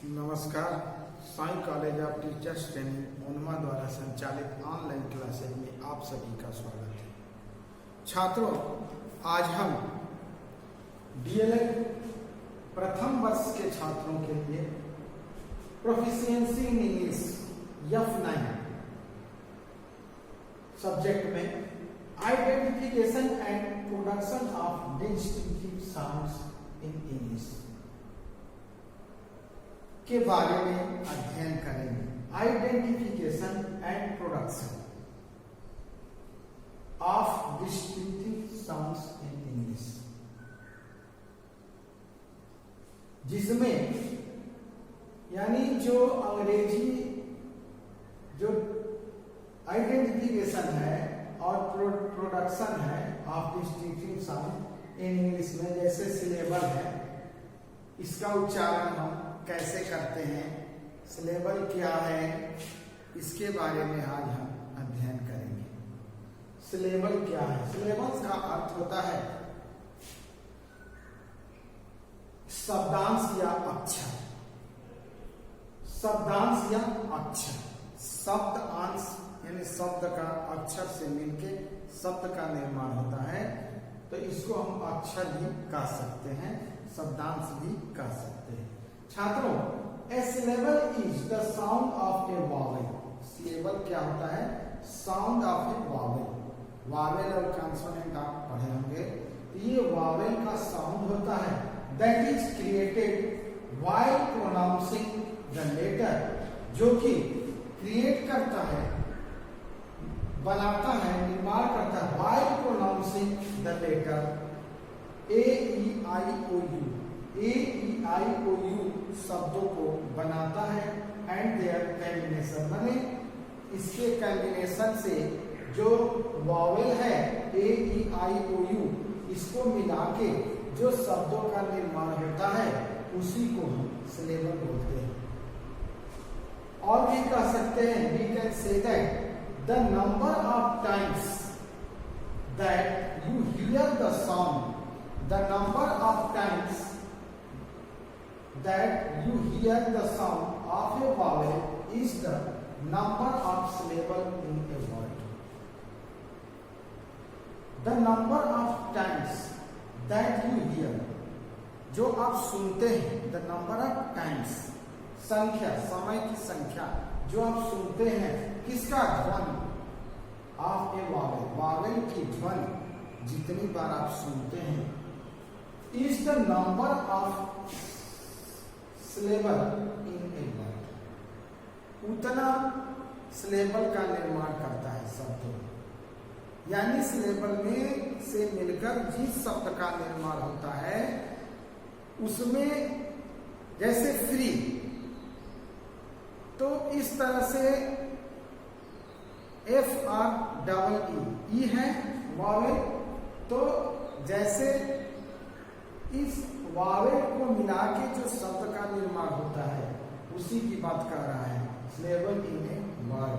नमस्कार। Sai college of teachers training Onma द्वारा संचालित ऑनलाइन क्लासेज में आप सभी का स्वागत है। छात्रों, आज हम डीएलएड प्रथम वर्ष के छात्रों के लिए proficiency in English F9 subject में identification and production of distinctive sounds in English के बारे में अध्ययन करेंगे। Identification and production of distinctive sounds in English, जिसमें यानी जो अंग्रेजी जो आइडेंटिफिकेशन है और प्रोडक्शन है of distinctive sound in English में, जैसे सिलेबल है, इसका उच्चारण हम कैसे करते हैं, सिलेबल क्या है, इसके बारे में आज हम अध्ययन करेंगे। सिलेबल क्या है? सिलेबल का अर्थ होता है शब्दांश या अक्षर। शब्दांश या अक्षर, शब्द अंश यानी शब्द का अक्षर से मिलके शब्द का निर्माण होता है, तो इसको हम अक्षर भी कह सकते हैं, शब्दांश भी कह सकते हैं। छात्रों, a syllable is the sound of a vowel. Syllable क्या होता है? Sound of a vowel. Vowel और कॉन्सोनेंट आप पढ़े होंगे, तो ये वावेल का साउंड होता है that is created while pronouncing the letter, जो कि क्रिएट करता है, बनाता है, निर्माण करता है while pronouncing the letter A E I O U. A E I O U शब्दों को बनाता है एंड देयर कॉम्बिनेशन, माने इसके कॉम्बिनेशन से जो वावेल है ए ई आई ओ यू, इसको मिला के जो शब्दों का निर्माण होता है उसी को हम सिलेबल बोलते हैं। और भी कह सकते हैं, we can say that the number of times that you hear the sound, the number of times that you hear the sound of a vowel is the number of syllables in a word. The number of times that you hear, जो आप सुनते हैं, the number of times, संख्या, समय की संख्या, जो आप सुनते हैं, किसका? ध्वनि of a vowel, vowel की ध्वनि जितनी बार आप सुनते हैं, is the number of syllable in a word, उतना सिलेबल का निर्माण करता है शब्द। यानी सिलेबल में से मिलकर जिस शब्द का निर्माण होता है उसमें, जैसे फ्री, तो इस तरह से एफ आर डबल ई है वावेल, तो जैसे इस वावेल को मिला के जो शब्द का निर्माण होता है उसी की बात कर रहा है, सिलेबल इन ए वर्ड।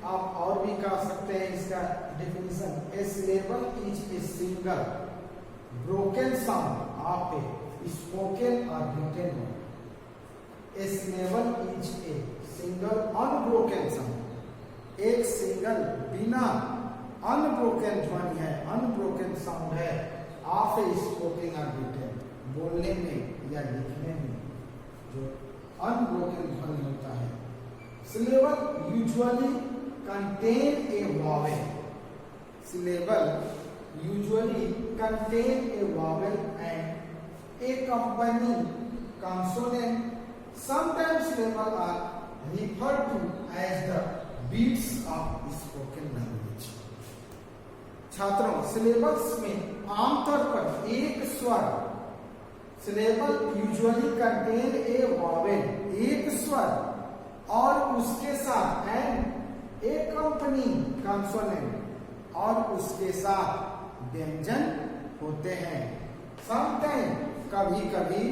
आप और भी कह सकते हैं इसका definition, a syllable is a single broken sound of a spoken और written word. A syllable is a single unbroken sound, एक सिंगल बिना अनब्रोकन ध्वनि है, अनब्रोकन साउंड है ऑफ ए स्पोकन और रिटन, बोलने में या लिखने में जो अनब्रोकन ध्वनि होता है। Syllable usually contain a vowel, syllable usually contain a vowel and a company consonant, sometimes syllable are referred to as the beats of spoken language. छात्रों, सिलेबल्स में आमतौर पर एक स्वर, syllable usually contain a vowel, एक स्वर और उसके साथ एंड ए कंपनी कॉन्सोनेंट, और उसके साथ व्यंजन होते हैं। समटाइम, कभी कभी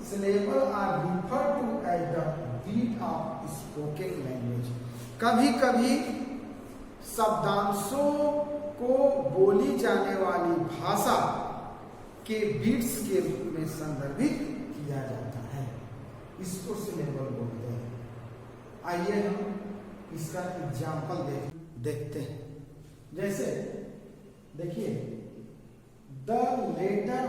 syllable are refer to as the beat of spoken language, कभी कभी शब्दांशों को बोली जाने वाली भाषा के बीट्स के रूप में संदर्भित किया जाता है। इसको सिलेबल बोलते हैं। आइए हम इसका एग्जाम्पल देखते हैं। जैसे देखिए, द लेटर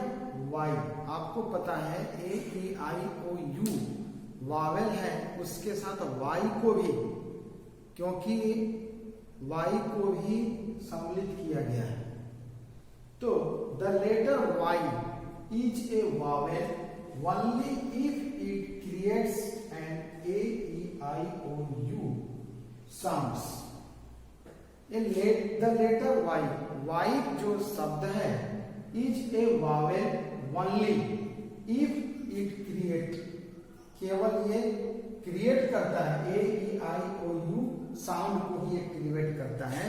वाई, आपको पता है AEIOU वावेल है, उसके साथ वाई को भी, क्योंकि वाई को भी सम्मिलित किया गया है, तो the letter Y is a vowel only if it creates an AEIOU sounds. The letter Y, Y जो शब्द है, is a vowel only if it create, केवल ये क्रिएट करता है AEIOU साउंड को ही क्रिएट करता है।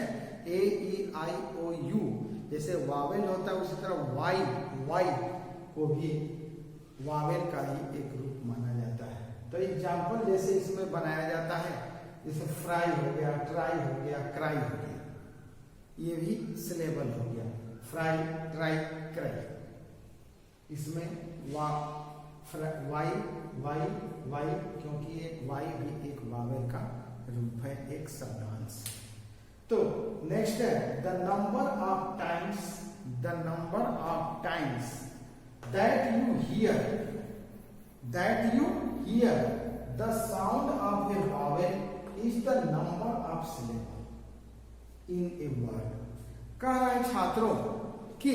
AEIOU जैसे वावेल होता है, उसी तरह वाई, वाई को भी वावेल का ही एक रूप माना जाता है। तो एग्जाम्पल जैसे इसमें बनाया जाता है, जैसे फ्राई हो गया, ट्राई हो गया, क्राई हो गया, ये भी सिलेबल हो गया, फ्राई, ट्राई, क्राई। इसमें वाई, वाई, वाई, क्योंकि एक वाई भी एक वावेल का रूप है, एक शब्दांश। तो नेक्स्ट है the number of times, the number of times that you hear the sound of a vowel is the number of syllable in a word। कह रहा है छात्रों कि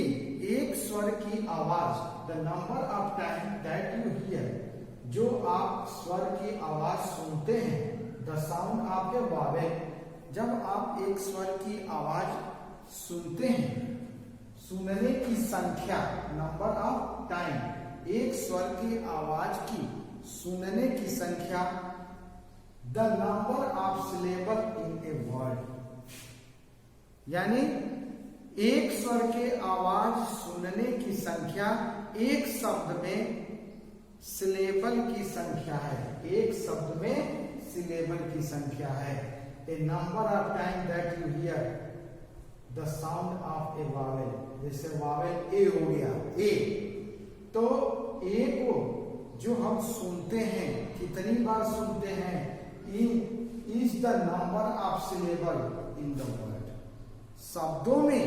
एक स्वर की आवाज, the number of time that you here, जो आप स्वर की आवाज सुनते हैं, the sound of a Wavell, जब आप एक स्वर की आवाज सुनते हैं, सुनने की संख्या, नंबर ऑफ टाइम, एक स्वर की आवाज की सुनने की संख्या, the number of syllable in a word, यानी एक स्वर के आवाज सुनने की संख्या एक शब्द में सिलेबल की संख्या है, एक शब्द में सिलेबल की संख्या है। A number of time that you hear the sound of a vowel, जैसे वावेल ए हो गया, ए, तो ए को जो हम सुनते हैं, कितनी बार सुनते हैं, is the number of syllable in the word, शब्दों में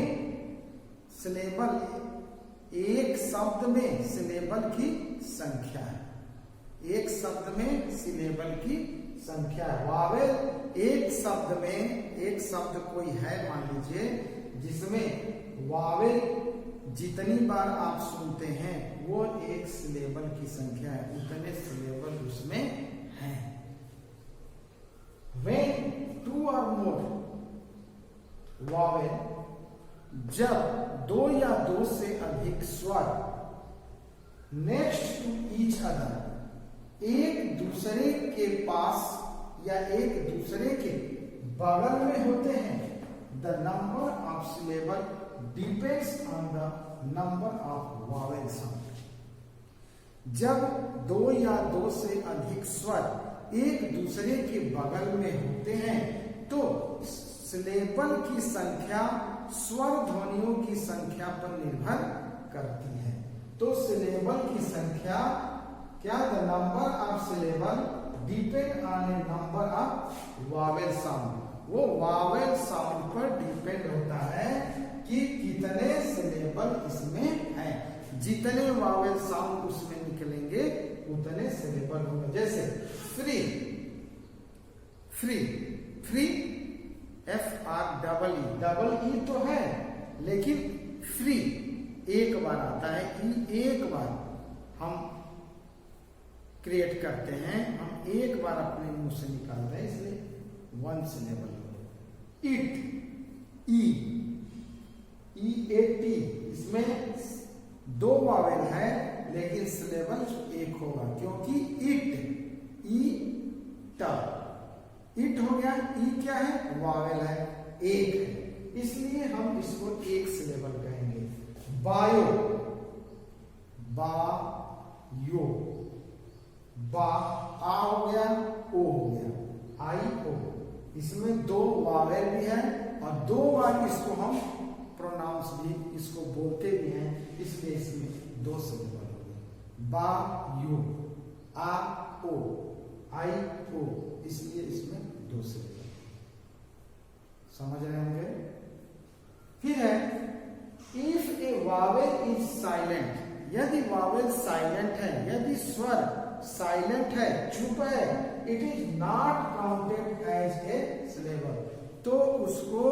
सिलेबल, एक शब्द में सिलेबल की संख्या है, एक शब्द में सिलेबल की संख्या है। वावेल एक शब्द में, एक शब्द कोई है मान लीजिए जिसमें वावेल जितनी बार आप सुनते हैं वो एक सिलेबल की संख्या है, उतने सिलेबल उसमें हैं। When two or more Wavell, जब दो या दो से अधिक स्वर नेक्स्ट टू ईच अदर, एक दूसरे के पास या एक दूसरे के बगल में होते हैं, the number of syllable depends on the number of Wavell sound. जब दो या दो से अधिक स्वर एक दूसरे के बगल में होते हैं तो सिलेबल की संख्या स्वर ध्वनियों की संख्या पर निर्भर करती है। तो सिलेबल की संख्या क्या, the number of syllable depend on A number of Wavell sound, वो वावेल साउंड पर डिपेंड होता है कि कितने सिलेबल इसमें हैं। जितने वावेल साउंड उसमें निकलेंगे उतने सिलेबल होंगे। जैसे free, free, free, FREE, double E तो है लेकिन फ्री एक बार आता है, ई एक बार हम क्रिएट करते हैं, हम एक बार अपने मुंह से निकालते हैं, इसलिए वन सिलेबल हो। इट, EAT, इसमें दो वावेल है लेकिन सिलेबल एक होगा क्योंकि इट, इट हो गया, ई क्या है, वावेल है, एक है, इसलिए हम इसको एक सिलेबल कहेंगे। बायो, बायो, बा, आ हो गया, ओ हो गया, आई ओ, इसमें दो वावेल भी है और दो बार इसको हम प्रोनाउंस भी इसको बोलते भी हैं, इसलिए इसमें दो सिलेबल हो गए। बा, यू, आ ओ, आई ओ, इसलिए इसमें दो सिलेबल। समझ रहे होंगे। फिर है if a vowel is silent, यदि वावेल साइलेंट है, यदि स्वर साइलेंट है, चुप है, it is not counted as a syllable, तो उसको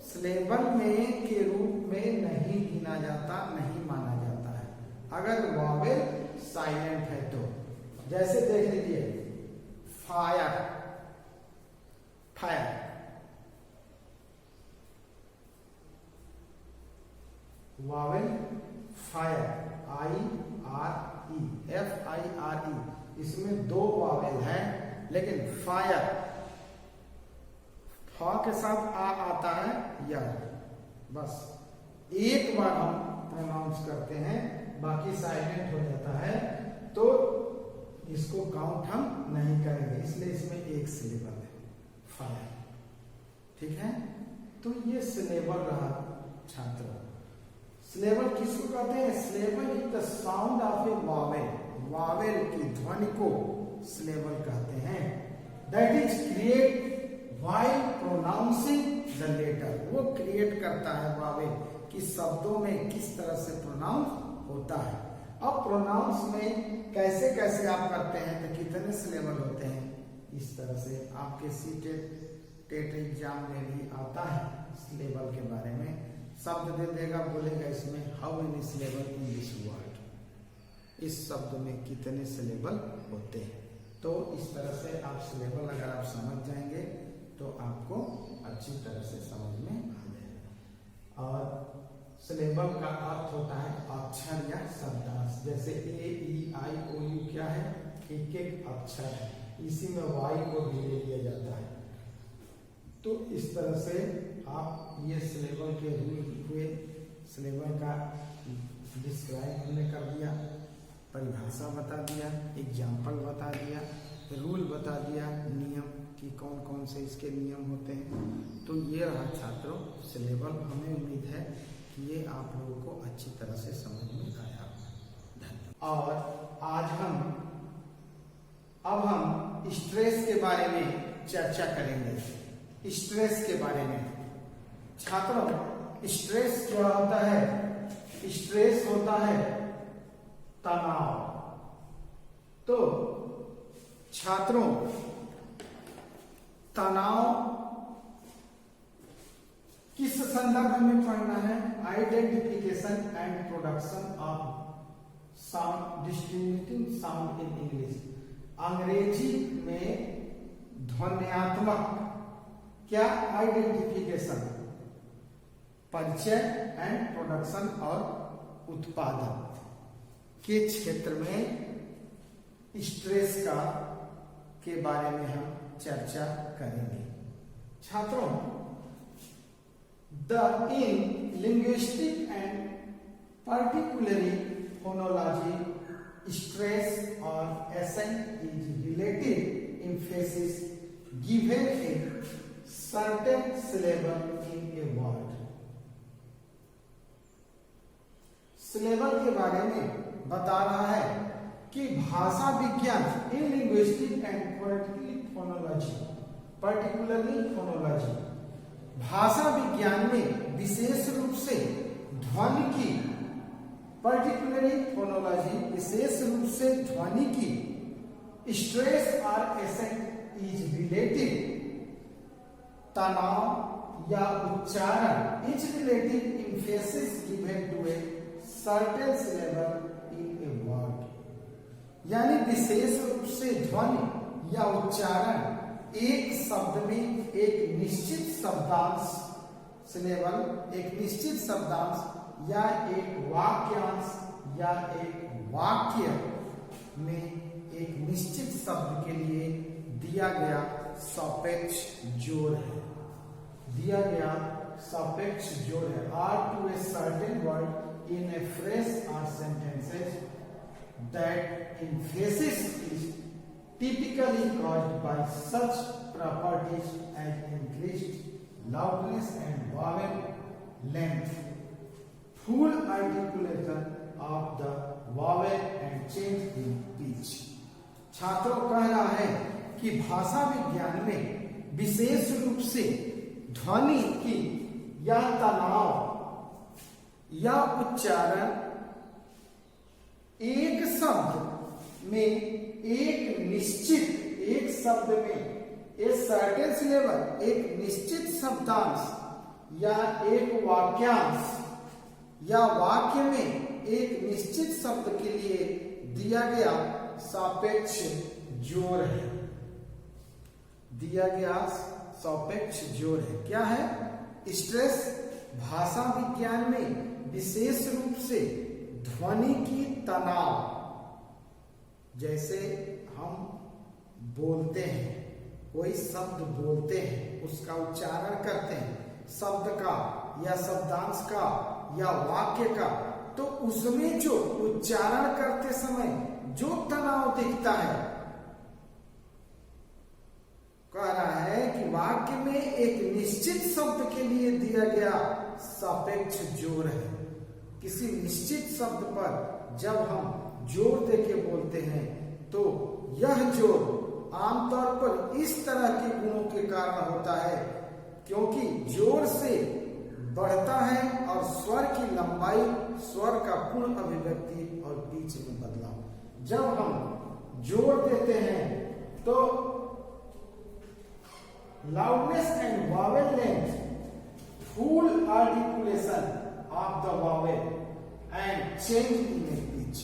सिलेबल में के रूप में नहीं गिना जाता, नहीं माना जाता है, अगर वावेल साइलेंट है तो। जैसे देख लीजिए fire, fire, Wavell fire, I R E, F I R E, इसमें दो वावेल है, लेकिन फायर फा के साथ आ आता है या, बस एक बार हम प्रोनाउंस करते हैं, बाकी साइलेंट हो जाता है, तो इसको काउंट हम नहीं करेंगे, इसलिए इसमें एक सिलेबल है, फायर। ठीक है, तो ये सिलेबल रहा छात्र। सिलेबल किसको कहते हैं? Syllable is the sound of a vowel, vowel की ध्वनि को सिलेबल कहते हैं। That is create while pronouncing the letter, वो क्रिएट करता है वावेल कि शब्दों में किस तरह से प्रोनाउंस होता है। अब प्रोनाउंस में कैसे कैसे आप करते हैं, तो कितने सिलेबल होते हैं, इस तरह से आपके टेट एग्जाम में भी आता है सिलेबल के बारे में, शब्द दे देगा, बोलेगा इसमें how many syllable in this word, इस शब्द में कितने सिलेबल होते हैं। तो इस तरह से आप सिलेबल अगर आप समझ जाएंगे तो आपको अच्छी तरह से समझ में आ जाएगा। और सिलेबल का अर्थ होता है अक्षर या शब्दांश, जैसे ए ई आई ओ यू क्या है, एक एक अक्षर है, इसी में वाई को भी ले लिया जाता है। तो इस तरह से आप ये सिलेबल के रूल हुए, सिलेबल का डिस्क्राइब हमने कर दिया, परिभाषा बता दिया, एग्जाम्पल बता दिया, रूल बता दिया, नियम कि कौन कौन से इसके नियम होते हैं। तो ये रहा छात्रों सिलेबल। हमें उम्मीद है कि ये आप लोगों को अच्छी तरह से समझ में आया। धन्यवाद। और आज अब हम स्ट्रेस के बारे में चर्चा करेंगे। स्ट्रेस के बारे में छात्रों, स्ट्रेस क्या होता है? स्ट्रेस होता है तनाव। तो छात्रों, तनाव किस संदर्भ में पढ़ना है? Identification and production of sound, distinguishing sound in English. अंग्रेजी में ध्वन्यात्मक क्या? आइडेंटिफिकेशन, परिचय एंड प्रोडक्शन और उत्पादन के क्षेत्र में स्ट्रेस का के बारे में हम चर्चा करेंगे। छात्रों, the in linguistic and particularly phonology stress और accent is relative emphasis given in certain syllable in a word. Syllable के बारे में बता रहा है कि भाषा विज्ञान in linguistic and particularly phonology, भाषा विज्ञान में विशेष रूप से ध्वनि की, पर्टिकुलरली फोनोलॉजी विशेष रूप से ध्वनि की स्ट्रेस और एसेंट इज रिलेटिव, तनाव या उच्चारण is relative emphasis given to a certain syllable in a word. यानी विशेष रूप से ध्वनि या उच्चारण एक शब्द में एक निश्चित शब्दांश, सिलेबल एक निश्चित शब्दांश या एक वाक्यांश या एक वाक्य में एक निश्चित शब्द के लिए दिया गया सापेक्ष जोड़ है, दिया गया सापेक्ष जोड़ है। Or to a certain word in a phrase और sentences that emphasis is typically caused by such properties as increased loudness and vowel length, full articulation of the vowel and change in pitch। छात्रों कह रहा है कि भाषा विज्ञान में विशेष रूप से ध्वनि की या तनाव या उच्चारण एक शब्द में एक शब्द में ए सर्टेन सिलेबल, एक निश्चित शब्दांश या एक वाक्यांश या वाक्य में एक निश्चित शब्द के लिए दिया गया सापेक्ष जोर है। दिया गया सापेक्ष जोर है। क्या है? स्ट्रेस भाषा विज्ञान में विशेष रूप से ध्वनि की तनाव, जैसे हम बोलते हैं, कोई शब्द बोलते हैं, उसका उच्चारण करते हैं, शब्द का या शब्दांश का या वाक्य का, तो उसमें जो उच्चारण करते समय जो तनाव दिखता है, कह रहा है कि वाक्य में एक निश्चित शब्द के लिए दिया गया सापेक्ष जोर है। किसी निश्चित शब्द पर जब हम जोर देके बोलते हैं तो यह जोर आमतौर पर इस तरह के गुणों के कारण होता है, क्योंकि जोर से बढ़ता है और स्वर की लंबाई, स्वर का पूर्ण अभिव्यक्ति और बीच में बदलाव। जब हम जोर देते हैं तो loudness and vowel length, full articulation of the vowel and change in pitch।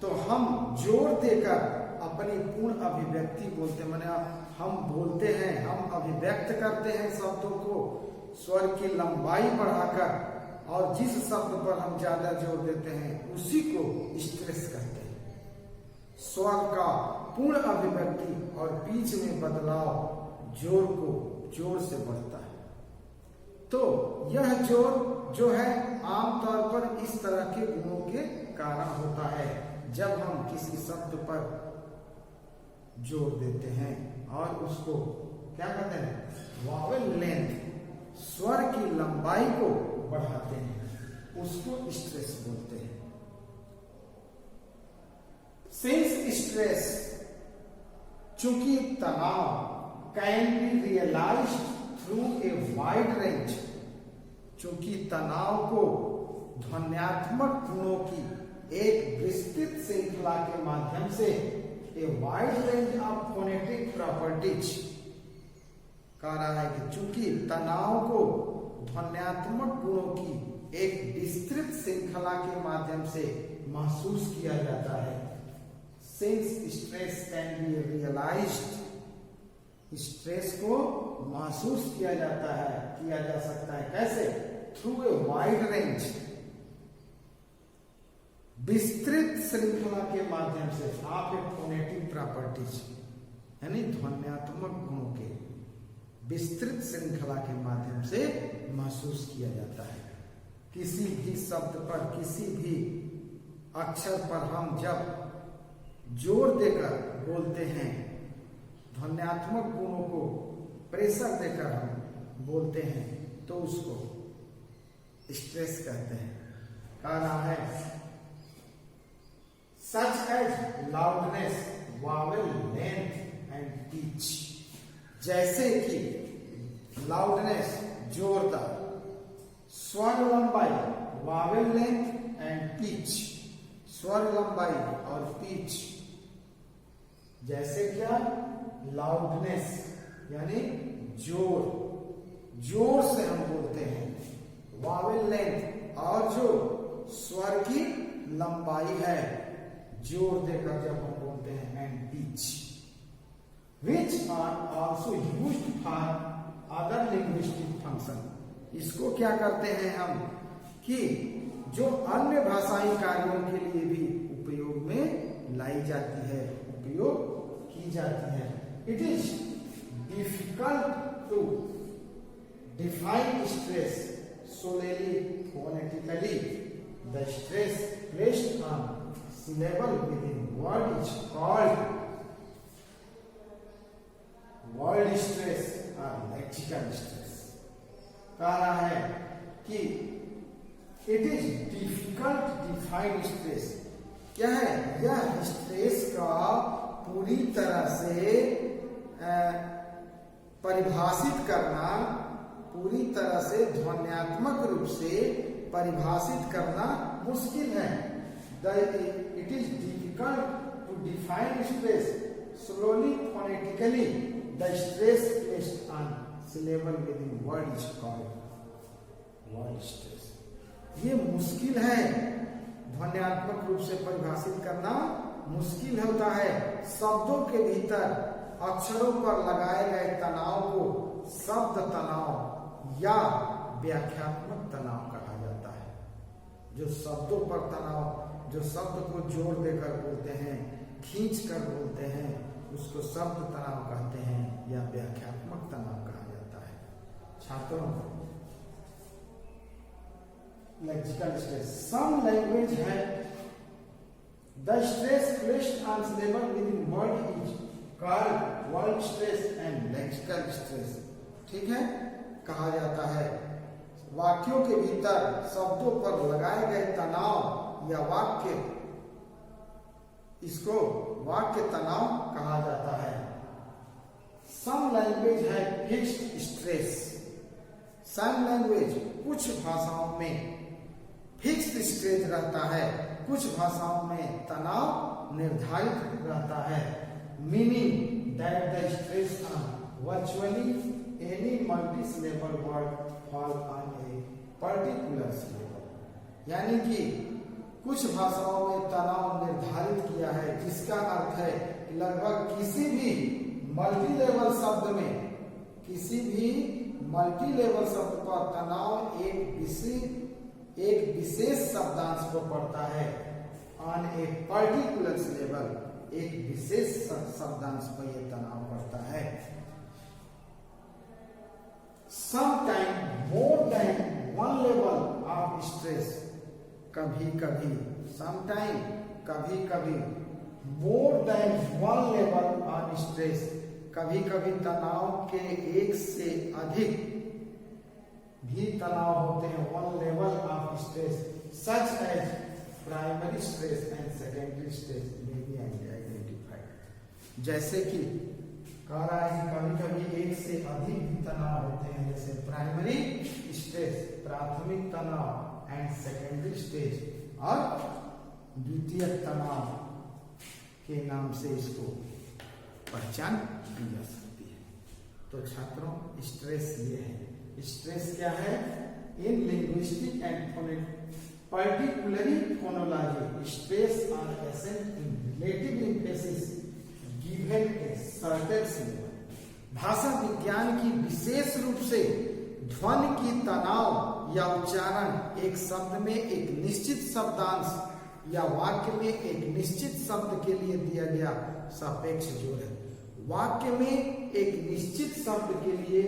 तो हम जोर देकर अपनी पूर्ण अभिव्यक्ति बोलते हैं, माने हम बोलते हैं, हम अभिव्यक्त करते हैं शब्दों को स्वर की लंबाई बढ़ाकर, और जिस शब्द पर हम ज्यादा जोर देते हैं उसी को स्ट्रेस कहते हैं। स्वर का पूर्ण अभिव्यक्ति और बीच में बदलाव जोर को जोर से बढ़ता है। तो यह जोर जो है आमतौर पर इस तरह के गुणों के कारण होता है। जब हम किसी शब्द पर जोर देते हैं और उसको क्या कहते हैं, वावेल लेंथ, स्वर की लंबाई को बढ़ाते हैं, उसको स्ट्रेस बोलते हैं। सिंस स्ट्रेस, चूंकि तनाव can be realised through a wide range, चूंकि तनाव को ध्वन्यात्मक गुणों की एक विस्तृत श्रृंखला के माध्यम से ए wide range of phonetic properties, कह रहा है कि चूंकि तनाव को ध्वन्यात्मक गुणों की एक विस्तृत श्रृंखला के माध्यम से महसूस किया जाता है। Since stress can be realised, stress को महसूस किया जाता है, किया जा सकता है। कैसे? थ्रू ए वाइड रेंज, विस्तृत श्रृंखला के माध्यम से ऑफ ए फोनेटिक प्रॉपर्टीज, यानी ध्वन्यात्मक गुणों के विस्तृत श्रृंखला के माध्यम से महसूस किया जाता है। किसी भी शब्द पर, किसी भी अक्षर पर हम जब जोर देकर बोलते हैं, ध्वन्यात्मक गुणों को प्रेशर देकर हम बोलते हैं, तो उसको स्ट्रेस कहते हैं। कह रहा है such as loudness, vowel length and pitch, जैसे कि लाउडनेस जोरदार, स्वर लंबाई, वावेल लेंथ एंड पिच, स्वर लंबाई और पिच। जैसे क्या? लाउडनेस यानी जोर, जोर से हम बोलते हैं, वावेल लेंथ और जो स्वर की लंबाई है, जोर देकर जब हम बोलते हैं, and pitch, which are also used for other linguistic function. इसको क्या करते हैं हम कि जो अन्य भाषाई कार्यों के लिए भी उपयोग में लाई जाती है, उपयोग की जाती है। It is difficult to define stress solely phonetically. The stress placed on syllable within word is called word stress or lexical stress। कह रहा है कि it is difficult to define stress। क्या है? यह स्ट्रेस का पूरी तरह से परिभाषित करना, पूरी तरह से ध्वन्यात्मक रूप से परिभाषित करना मुश्किल है। It is difficult to define stress slowly phonetically. The stress placed on syllable within word is called word stress. ये मुश्किल है, ध्वन्यात्मक रूप से परिभाषित करना मुश्किल होता है। शब्दों के भीतर अक्षरों पर लगाए गए तनाव को शब्द तनाव या व्याख्यात्मक तनाव कहा जाता है। जो शब्दों पर तनाव, जो शब्द को जोड़ देकर बोलते हैं, खींच कर बोलते हैं, उसको शब्द तनाव कहते हैं या व्याख्यात्मक तनाव कहा जाता है। छात्रों, लेक्सिकल स्ट्रेस, सम लैंग्वेज है the stress placed on syllable within word is called word stress and lexical stress. ठीक है, कहा जाता है वाक्यों के भीतर शब्दों पर लगाए गए तनाव या वाक्य, इसको वाक्य तनाव कहा जाता है। सम लैंग्वेज है फिक्स्ड स्ट्रेस। सम लैंग्वेज, कुछ भाषाओं में फिक्स्ड स्ट्रेस रहता है, कुछ भाषाओं में तनाव निर्धारित रहता है। Meaning that the stress on virtually any multisyllable word fall on a particular syllable. यानी कि कुछ भाषाओं में तनाव निर्धारित किया है, जिसका अर्थ है कि लगभग किसी भी मल्टीलेवल शब्द में, किसी भी मल्टीलेवल शब्द पर तनाव एक विशेष शब्दांश पर पड़ता है। ऑन ए पर्टिकुलर सिलेबल, एक विशेष शब्दांश पर यह तनाव पड़ता है। Sometime more than one level of stress, कभी कभी, समटाइम कभी कभी, more than one level of stress, कभी कभी तनाव के एक से अधिक भी तनाव होते हैं। One level of stress such as primary stress and secondary stress में बी आइडेंटिफाइड। जैसे कि कह रहा है कि कभी कभी एक से अधिक भी तनाव होते हैं, जैसे प्राइमरी स्ट्रेस, प्राथमिक तनाव, एंड सेकेंडरी स्टेज और द्वितीय तनाव के नाम से इसको पहचान दी जा सकती है। तो छात्रों, स्ट्रेस ये है। स्ट्रेस क्या है? In linguistic and particularly phonology, stress or accent in relative emphasis given a certain syllable. भाषा विज्ञान की विशेष रूप से ध्वनि की तनाव या उच्चारण एक शब्द में एक निश्चित शब्दांश या वाक्य में एक निश्चित शब्द के लिए दिया गया सापेक्ष जोर है। वाक्य में एक निश्चित शब्द के लिए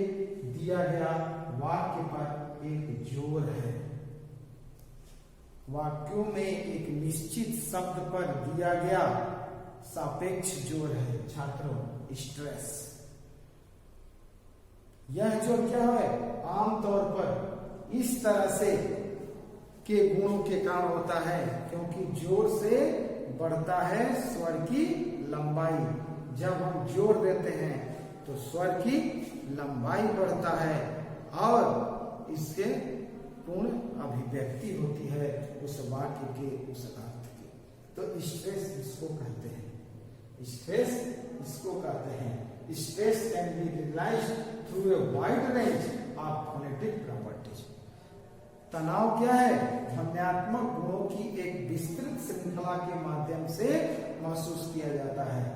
दिया गया वाक्य पर एक जोर है। वाक्यों में एक निश्चित शब्द पर दिया गया सापेक्ष जोर है छात्रों, स्ट्रेस। यह जोर क्या है? आमतौर पर इस तरह से के गुणों के कारण होता है क्योंकि जोर से बढ़ता है स्वर की लंबाई। जब हम जोर देते हैं तो स्वर की लंबाई बढ़ता है और इससे पूर्ण अभिव्यक्ति होती है उस वाक्य के, उस अर्थ की। तो स्ट्रेस इसको कहते हैं, स्ट्रेस इसको कहते हैं। Stress can be realised through a wide range of phonetic properties. तनाव क्या है? ध्वन्यात्मक गुणों की एक विस्तृत श्रृंखला के माध्यम से महसूस किया जाता है।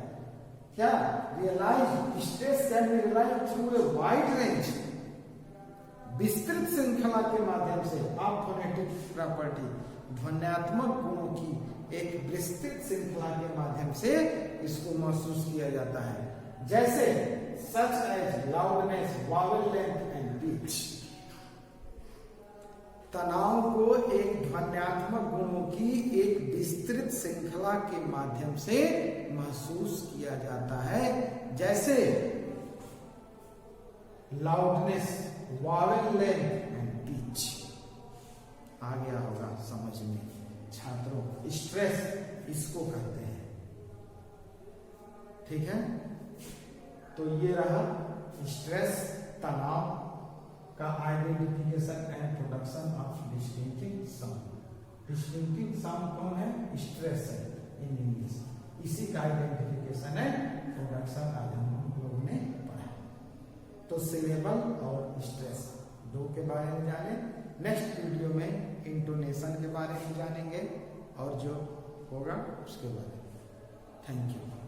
क्या? Realise, stress can be realised through a wide range, विस्तृत श्रृंखला के माध्यम से ऑफ फोनेटिक प्रॉपर्टी, ध्वन्यात्मक गुणों की एक विस्तृत श्रृंखला के माध्यम से इसको महसूस किया जाता है। जैसे such as loudness, vowel length and pitch. तनाव को एक ध्वन्यात्मक गुणों की एक विस्तृत श्रृंखला के माध्यम से महसूस किया जाता है। जैसे loudness, vowel length and pitch. आ गया होगा समझ में छात्रों। स्ट्रेस इसको कहते हैं। ठीक है, तो ये रहा स्ट्रेस, तनाव का identification and production of distinctive sound. Distinctive sound कौन है? स्ट्रेस है इन इंग्लिश। इसी का आइडेंटिफिकेशन है प्रोडक्शन आज हम लोगों ने पढ़ा। तो सिलेबल और स्ट्रेस दो के बारे में जाने। नेक्स्ट वीडियो में इंटोनेशन के बारे में जानेंगे और जो होगा उसके बारे में। Thank you.